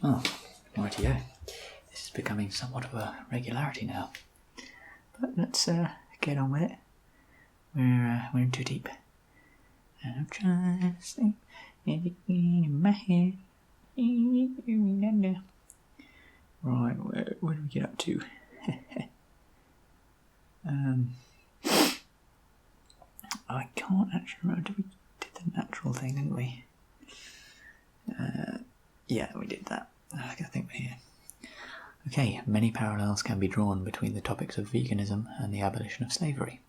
Oh, rightio. This is becoming somewhat of a regularity now. But let's get on with it. We're in too deep. And I'm trying to sleep in my head. Right, where do we get up to? I can't actually remember. We did the natural thing, didn't we? Yeah, we did that. I think we're here. Okay, many parallels can be drawn between the topics of veganism and the abolition of slavery,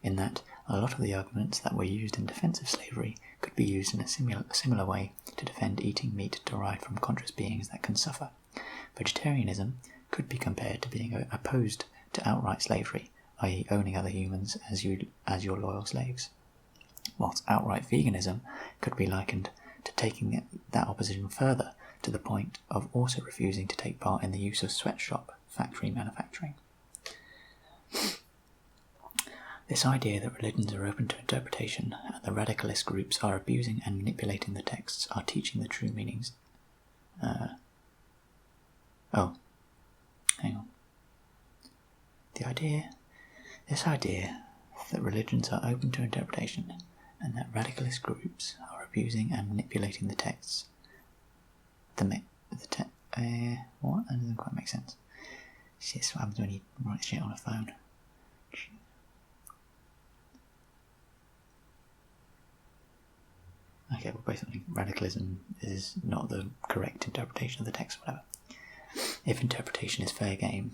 in that a lot of the arguments that were used in defence of slavery could be used in a similar way to defend eating meat derived from conscious beings that can suffer. Vegetarianism could be compared to being opposed to outright slavery, i.e. owning other humans as your loyal slaves, whilst outright veganism could be likened to taking that opposition further to the point of also refusing to take part in the use of sweatshop factory manufacturing. This idea that religions are open to interpretation and the radicalist groups are abusing and manipulating the texts are teaching the true meanings. This idea that religions are open to interpretation and that radicalist groups are abusing and manipulating the texts. What? That doesn't quite make sense. See, this is what happens when you write shit on a phone. Okay, well, basically, radicalism is not the correct interpretation of the text, whatever. If interpretation is fair game,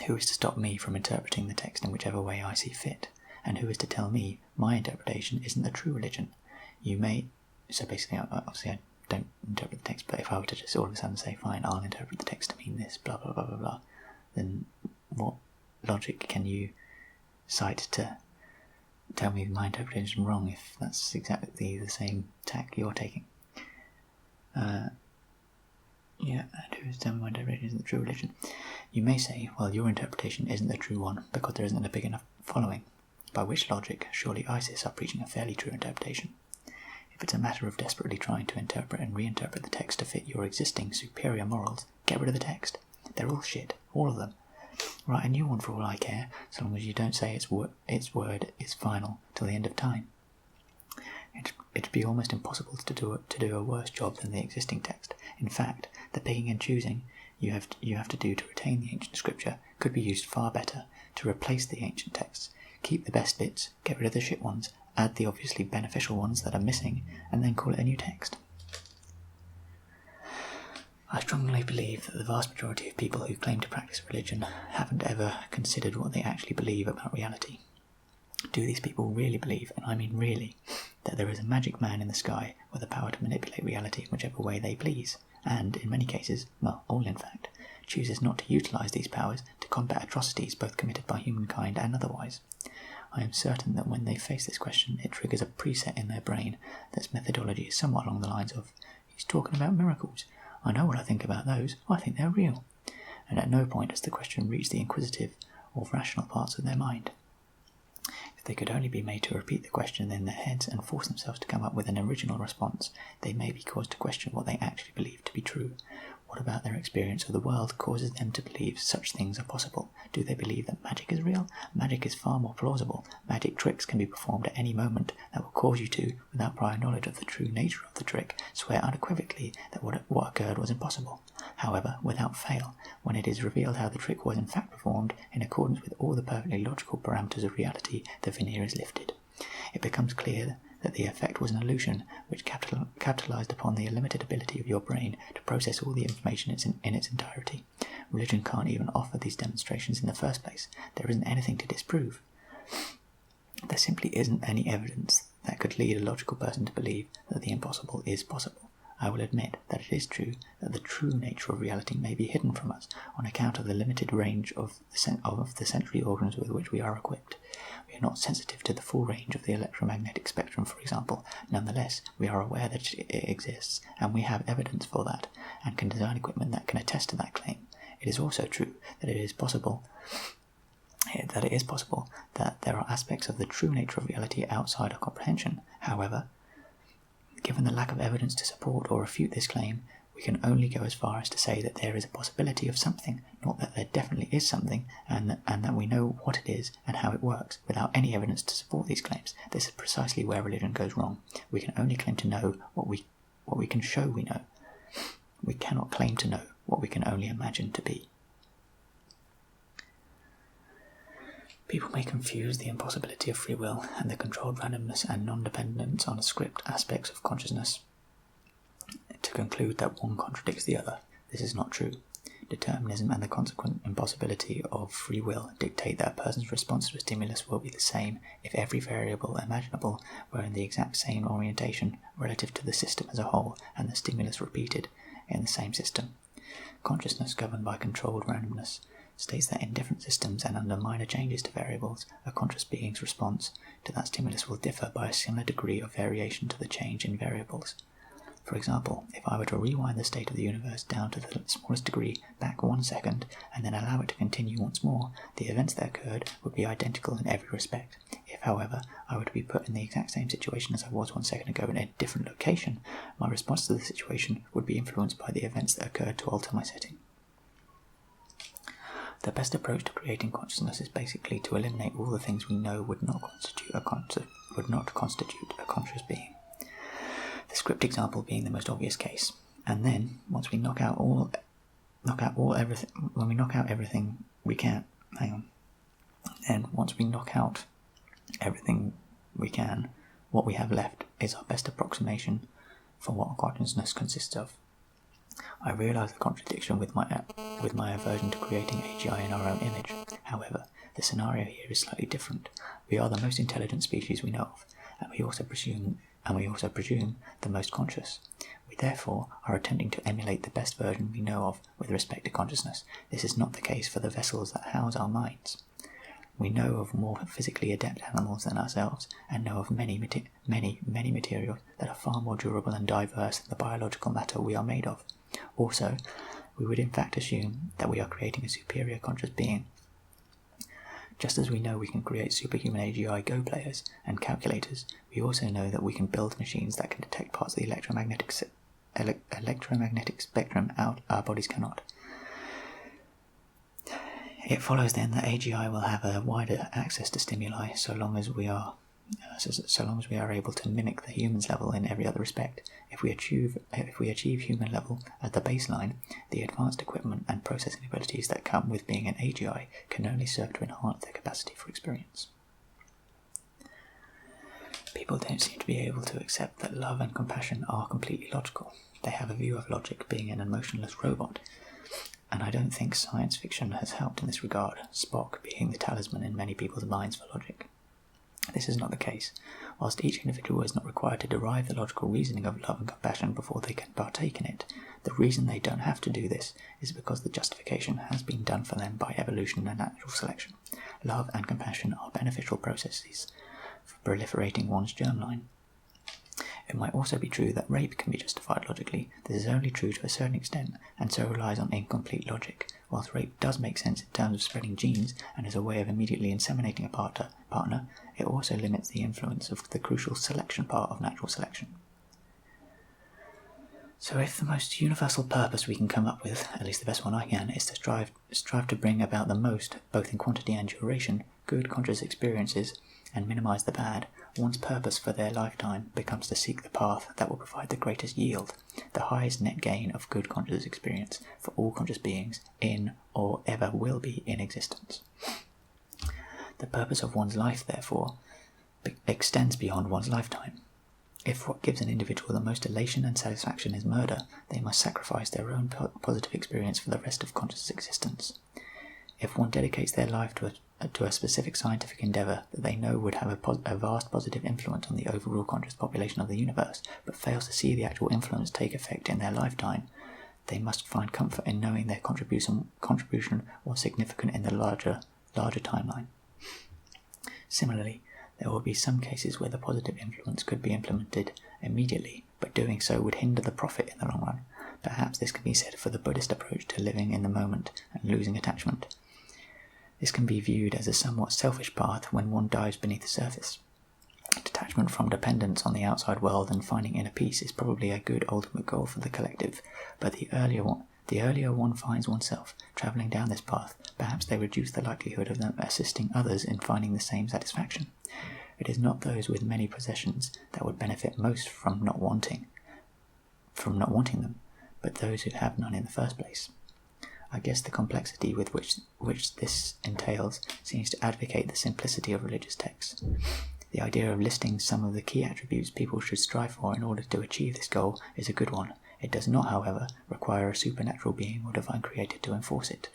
who is to stop me from interpreting the text in whichever way I see fit? And who is to tell me my interpretation isn't the true religion? So basically, obviously I don't interpret the text, but if I were to just all of a sudden say, fine, I'll interpret the text to mean this, blah, blah, blah, blah, blah, then what logic can you cite to tell me my interpretation is wrong if that's exactly the same tack you're taking? And who is to tell me my interpretation isn't the true religion? You may say, well, your interpretation isn't the true one because there isn't a big enough following. By which logic, surely ISIS are preaching a fairly true interpretation. If it's a matter of desperately trying to interpret and reinterpret the text to fit your existing superior morals, get rid of the text. They're all shit, all of them. Write a new one for all I care, so long as you don't say its word is final till the end of time. It'd be almost impossible to do a worse job than the existing text. In fact, the picking and choosing you have to do to retain the ancient scripture could be used far better to replace the ancient texts. Keep the best bits, get rid of the shit ones, add the obviously beneficial ones that are missing, and then call it a new text. I strongly believe that the vast majority of people who claim to practice religion haven't ever considered what they actually believe about reality. Do these people really believe, and I mean really, that there is a magic man in the sky with the power to manipulate reality in whichever way they please, and, in many cases, well, all in fact, chooses not to utilise these powers to combat atrocities both committed by humankind and otherwise? I am certain that when they face this question, it triggers a preset in their brain that's methodology is somewhat along the lines of, he's talking about miracles. I know what I think about those. I think they're real. And at no point does the question reach the inquisitive or rational parts of their mind. If they could only be made to repeat the question in their heads and force themselves to come up with an original response, they may be caused to question what they actually believe to be true. What about their experience of the world causes them to believe such things are possible? Do they believe that magic is real? Magic is far more plausible. Magic tricks can be performed at any moment that will cause you to, without prior knowledge of the true nature of the trick, swear unequivocally that what occurred was impossible. However, without fail, when it is revealed how the trick was in fact performed, in accordance with all the perfectly logical parameters of reality, the veneer is lifted. It becomes clear that the effect was an illusion which capitalized upon the limited ability of your brain to process all the information in its entirety. Religion can't even offer these demonstrations in the first place. There isn't anything to disprove. There simply isn't any evidence that could lead a logical person to believe that the impossible is possible. I will admit that it is true that the true nature of reality may be hidden from us on account of the limited range of the sensory organs with which we are equipped. We are not sensitive to the full range of the electromagnetic spectrum, for example. Nonetheless, we are aware that it exists, and we have evidence for that, and can design equipment that can attest to that claim. It is also true that it is possible that there are aspects of the true nature of reality outside our comprehension. However, given the lack of evidence to support or refute this claim, We can only go as far as to say that there is a possibility of something, not that there definitely is something, and that we know what it is and how it works, without any evidence to support these claims. This is precisely where religion goes wrong. We can only claim to know what we can show we know. We cannot claim to know what we can only imagine to be. People may confuse the impossibility of free will and the controlled randomness and non-dependence on script aspects of consciousness to conclude that one contradicts the other. This is not true. Determinism and the consequent impossibility of free will dictate that a person's response to a stimulus will be the same if every variable imaginable were in the exact same orientation relative to the system as a whole and the stimulus repeated in the same system. Consciousness governed by controlled randomness states that in different systems and under minor changes to variables, a conscious being's response to that stimulus will differ by a similar degree of variation to the change in variables. For example, if I were to rewind the state of the universe down to the smallest degree back 1 second and then allow it to continue once more, the events that occurred would be identical in every respect. If, however, I were to be put in the exact same situation as I was 1 second ago in a different location, my response to the situation would be influenced by the events that occurred to alter my setting. The best approach to creating consciousness is basically to eliminate all the things we know would not constitute a conscious being. The script example being the most obvious case. And then, once we knock out everything we can, what we have left is our best approximation for what consciousness consists of. I realise the contradiction with my aversion to creating AGI in our own image. However, the scenario here is slightly different. We are the most intelligent species we know of, and we also presume the most conscious. We therefore are attempting to emulate the best version we know of with respect to consciousness. This is not the case for the vessels that house our minds. We know of more physically adept animals than ourselves, and know of many materials that are far more durable and diverse than the biological matter we are made of. Also, we would in fact assume that we are creating a superior conscious being. Just as we know we can create superhuman AGI Go players and calculators, we also know that we can build machines that can detect parts of the electromagnetic spectrum our bodies cannot. It follows then that AGI will have a wider access to stimuli so long as we are able to mimic the human's level in every other respect. If we achieve human level as the baseline, the advanced equipment and processing abilities that come with being an AGI can only serve to enhance their capacity for experience. People don't seem to be able to accept that love and compassion are completely logical. They have a view of logic being an emotionless robot, and I don't think science fiction has helped in this regard, Spock being the talisman in many people's minds for logic. This is not the case. Whilst each individual is not required to derive the logical reasoning of love and compassion before they can partake in it, the reason they don't have to do this is because the justification has been done for them by evolution and natural selection. Love and compassion are beneficial processes for proliferating one's germline. It might also be true that rape can be justified logically. This is only true to a certain extent, and so relies on incomplete logic. Whilst rape does make sense in terms of spreading genes and is a way of immediately inseminating a partner, it also limits the influence of the crucial selection part of natural selection. So if the most universal purpose we can come up with, at least the best one I can, is to strive to bring about the most, both in quantity and duration, good conscious experiences, and minimise the bad, one's purpose for their lifetime becomes to seek the path that will provide the greatest yield, the highest net gain of good conscious experience for all conscious beings in or ever will be in existence. The purpose of one's life, therefore, extends beyond one's lifetime. If what gives an individual the most elation and satisfaction is murder, they must sacrifice their own positive experience for the rest of conscious existence. If one dedicates their life to a specific scientific endeavour that they know would have a vast positive influence on the overall conscious population of the universe, but fails to see the actual influence take effect in their lifetime, they must find comfort in knowing their contribution was significant in the larger timeline. Similarly, there will be some cases where the positive influence could be implemented immediately, but doing so would hinder the profit in the long run. Perhaps this can be said for the Buddhist approach to living in the moment and losing attachment. This can be viewed as a somewhat selfish path when one dives beneath the surface. Detachment from dependence on the outside world and finding inner peace is probably a good ultimate goal for the collective, but the earlier one finds oneself travelling down this path, perhaps they reduce the likelihood of them assisting others in finding the same satisfaction. It is not those with many possessions that would benefit most from not wanting them, but those who have none in the first place. I guess the complexity with which this entails seems to advocate the simplicity of religious texts. The idea of listing some of the key attributes people should strive for in order to achieve this goal is a good one. It does not, however, require a supernatural being or divine creator to enforce it.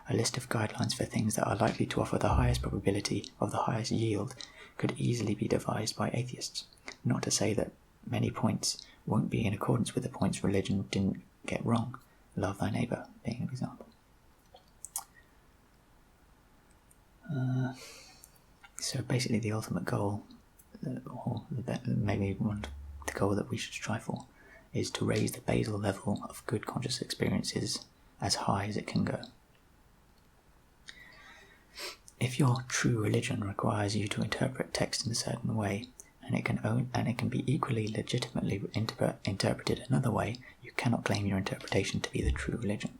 A list of guidelines for things that are likely to offer the highest probability of the highest yield could easily be devised by atheists. Not to say that many points won't be in accordance with the points religion didn't get wrong, love thy neighbour being an example. So basically the ultimate goal, or maybe the goal that we should strive for, is to raise the basal level of good conscious experiences as high as it can go. If your true religion requires you to interpret text in a certain way, and it can be equally legitimately interpreted another way, you cannot claim your interpretation to be the true religion.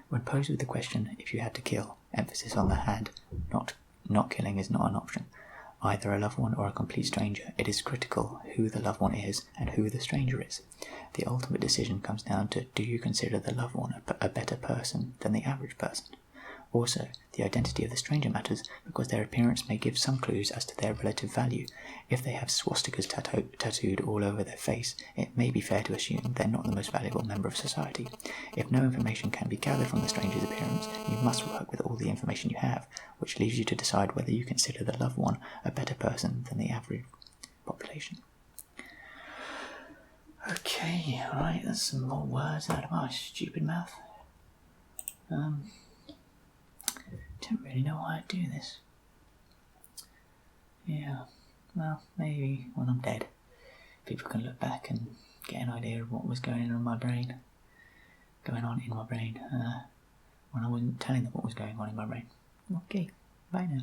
When posed with the question, if you had to kill, emphasis on the had, not killing is not an option. Either a loved one or a complete stranger, it is critical who the loved one is and who the stranger is. The ultimate decision comes down to, do you consider the loved one a better person than the average person? Also, the identity of the stranger matters because their appearance may give some clues as to their relative value. If they have swastikas tattooed all over their face, it may be fair to assume they're not the most valuable member of society. If no information can be gathered from the stranger's appearance, you must work with all the information you have, which leaves you to decide whether you consider the loved one a better person than the average population. Okay, alright, that's some more words out of my stupid mouth. Don't really know why I do this. Yeah, well, maybe when I'm dead, people can look back and get an idea of what was going on in my brain, when I wasn't telling them what was going on in my brain. Okay, bye now.